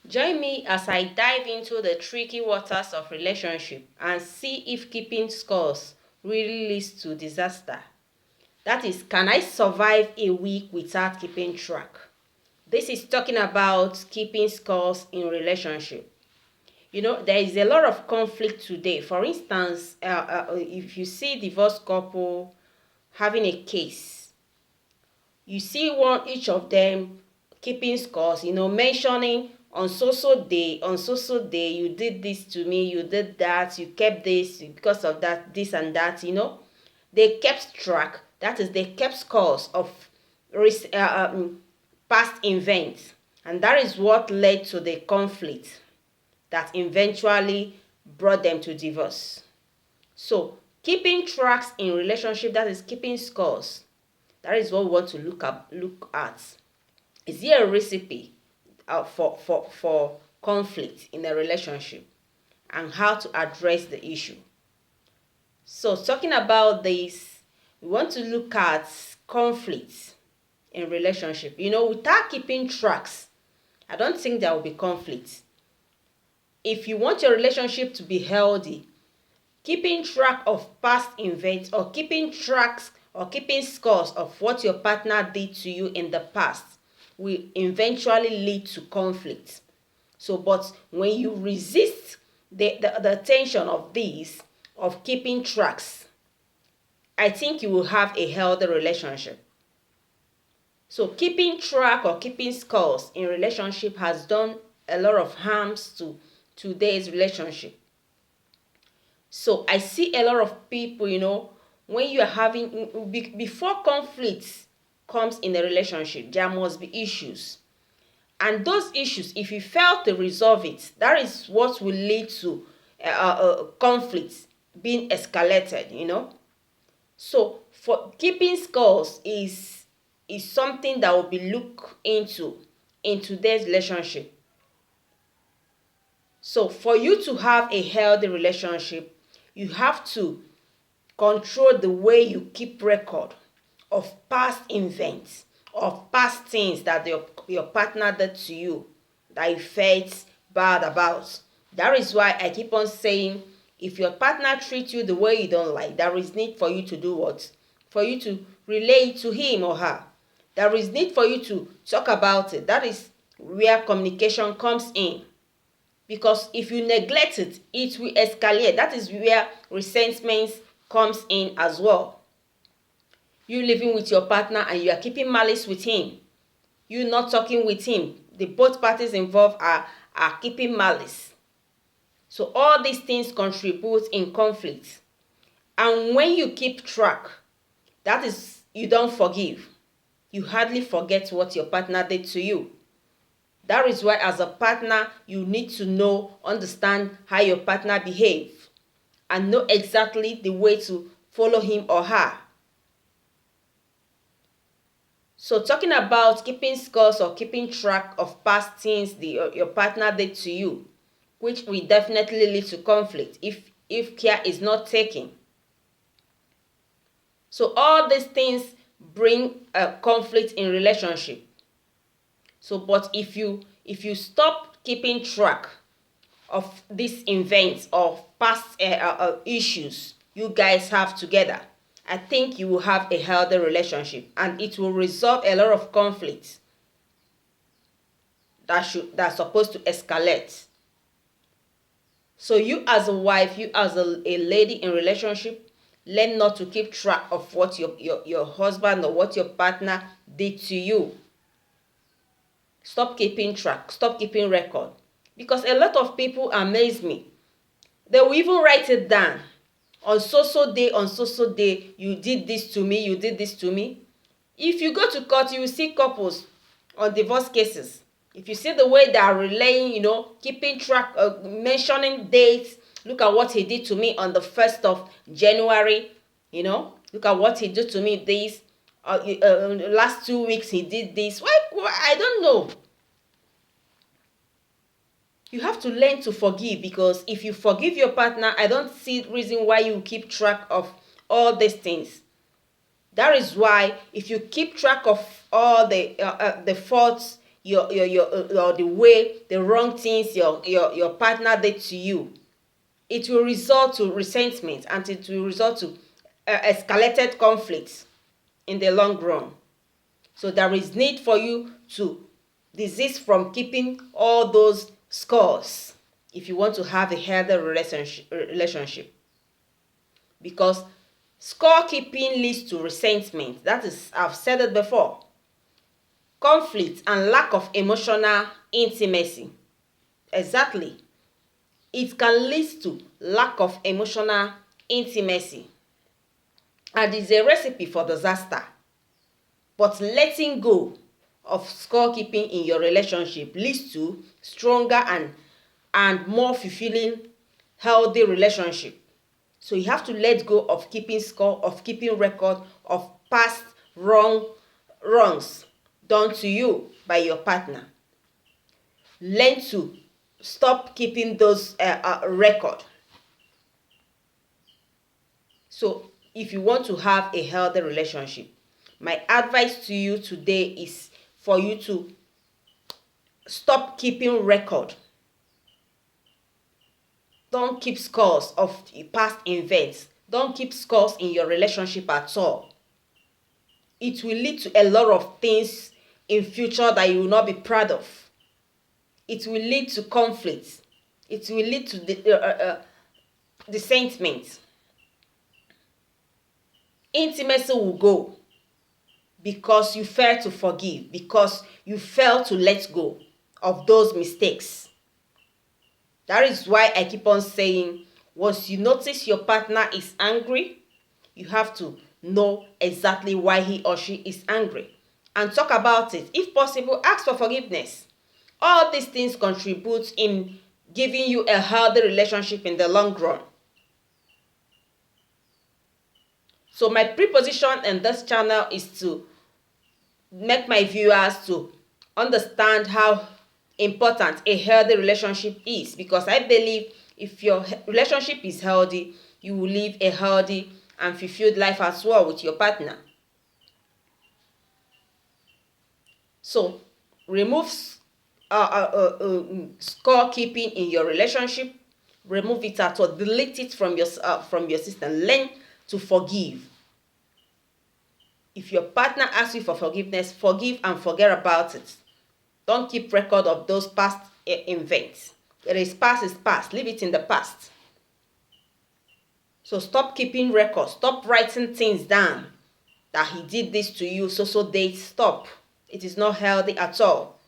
Join me as I dive into the tricky waters of relationship and see if keeping scores really leads to disaster. That is, can I survive a week without keeping track? This is talking about keeping scores in relationship. There is a lot of conflict today. For instance, if you see divorced couple having a case, you see each of them keeping scores, mentioning on so day you did this to me, you did that, you kept this because of that, this and that. They kept track, that is, they kept scores of past events, and that is what led to the conflict that eventually brought them to divorce. So keeping tracks in relationship, that is keeping scores, that is what we want to look at. Is there a recipe for conflict in a relationship and how to address the issue? So talking about this, we want to look at conflicts in relationship. Without keeping tracks, I don't think there will be conflict. If you want your relationship to be healthy, keeping track of past events, or keeping tracks or keeping scores of what your partner did to you in the past, will eventually lead to conflict. So, but when you resist the tension of these, of keeping tracks, I think you will have a healthy relationship. So keeping track or keeping scores in relationship has done a lot of harms to today's relationship. So I see a lot of people, when you are having, before conflict comes in a relationship, there must be issues. And those issues, if you fail to resolve it, that is what will lead to conflicts being escalated. So for keeping scores is something that will be looked into in today's relationship. So for you to have a healthy relationship, you have to control the way you keep record of past events, of past things that your partner did to you that you felt bad about. That is why I keep on saying, if your partner treats you the way you don't like, there is need for you to do what? For you to relay it to him or her. There is need for you to talk about it. That is where communication comes in. Because if you neglect it, it will escalate. That is where resentment comes in as well. You living with your partner and you are keeping malice with him. You not talking with him. The both parties involved are keeping malice. So all these things contribute in conflict. And when you keep track, that is, you don't forgive. You hardly forget what your partner did to you. That is why as a partner, you need to understand how your partner behaves and know exactly the way to follow him or her. So talking about keeping scores or keeping track of past things your partner did to you, which will definitely lead to conflict if care is not taken. So all these things bring a conflict in relationship. So, but if you stop keeping track of these events of past issues you guys have together, I think you will have a healthy relationship and it will resolve a lot of conflicts that's supposed to escalate. So you as a wife, you as a lady in relationship, learn not to keep track of what your husband or what your partner did to you. Stop keeping track, stop keeping record. Because a lot of people amaze me. They will even write it down. On so day, you did this to me, you did this to me. If you go to court, you will see couples on divorce cases. If you see the way they are relaying, keeping track, mentioning dates, look at what he did to me on the 1st of January, look at what he did to me this, last 2 weeks he did this. Why? I don't know. You have to learn to forgive, because if you forgive your partner, I don't see reason why you keep track of all these things. That is why if you keep track of all the faults or the way the wrong things your partner did to you, it will result to resentment, and it will result to escalated conflicts in the long run. So there is need for you to desist from keeping all those scores if you want to have a healthy relationship. Because score keeping leads to resentment. That is, I've said it before. Conflict and lack of emotional intimacy. Exactly. It can lead to lack of emotional intimacy. And it's a recipe for disaster. But letting go of scorekeeping in your relationship leads to stronger and more fulfilling, healthy relationship. So you have to let go of keeping score, of keeping record of past wrongs done to you by your partner. Learn to stop keeping those record. So if you want to have a healthy relationship, my advice to you today is for you to stop keeping record. Don't keep scores of past events. Don't keep scores in your relationship at all. It will lead to a lot of things in future that you will not be proud of. It will lead to conflicts. It will lead to resentment. Intimacy will go because you fail to forgive, because you fail to let go of those mistakes. That is why I keep on saying, once you notice your partner is angry, you have to know exactly why he or she is angry and talk about it. If possible, ask for forgiveness. All these things contribute in giving you a healthy relationship in the long run. So my preposition in this channel is to make my viewers to understand how important a healthy relationship is, because I believe if your relationship is healthy, you will live a healthy and fulfilled life as well with your partner. So remove score keeping in your relationship. Remove it at all. Delete it from your system. Learn to forgive. If your partner asks you for forgiveness, forgive and forget about it. Don't keep record of those past events. It is past. Leave it in the past. So stop keeping records. Stop writing things down. That he did this to you, so date. Stop. It is not healthy at all.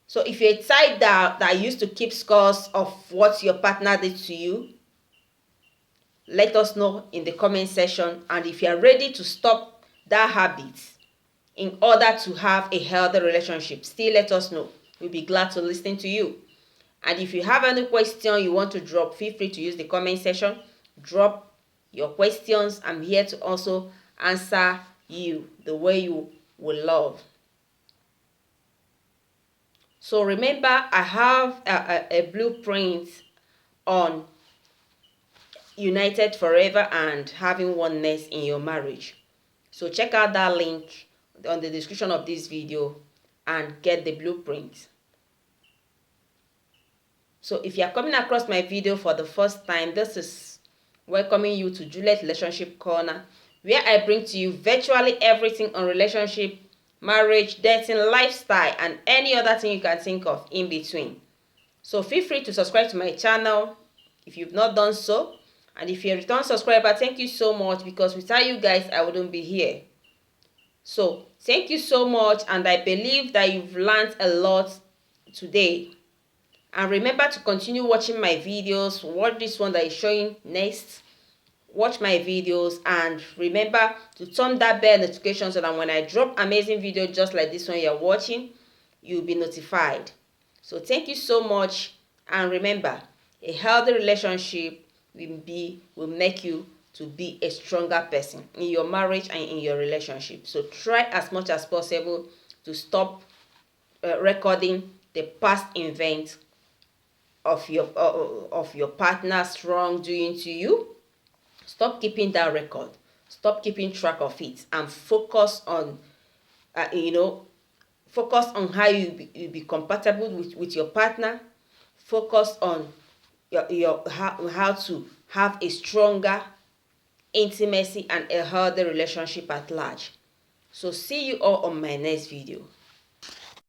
So if you're a type that used to keep scores of what your partner did to you, let us know in the comment section. And if you're ready to stop that habit in order to have a healthy relationship, still let us know. We'll be glad to listen to you. And if you have any question you want to drop, feel free to use the comment section. Drop your questions. I'm here to also answer you the way you will love. So remember, I have a blueprint on united forever and having oneness in your marriage. So check out that link on the description of this video and get the blueprint. So if you are coming across my video for the first time, this is welcoming you to Juliet Relationship Corner, where I bring to you virtually everything on relationship, marriage, dating, lifestyle, and any other thing you can think of in between. So feel free to subscribe to my channel if you've not done so. And if you're a return subscriber, thank you so much, because without you guys, I wouldn't be here. So thank you so much, and I believe that you've learned a lot today. And remember to continue watching my videos. Watch this one that is showing next. Watch my videos, and remember to turn that bell notification so that when I drop amazing video just like this one you're watching, you'll be notified. So thank you so much, and remember, a healthy relationship will make you to be a stronger person in your marriage and in your relationship. So try as much as possible to stop recording the past events of your partner's wrongdoing to you. Stop keeping that record. Stop keeping track of it and focus on Focus on how you be compatible with your partner. Focus on how to have a stronger intimacy and a healthy relationship at large. So see you all on my next video.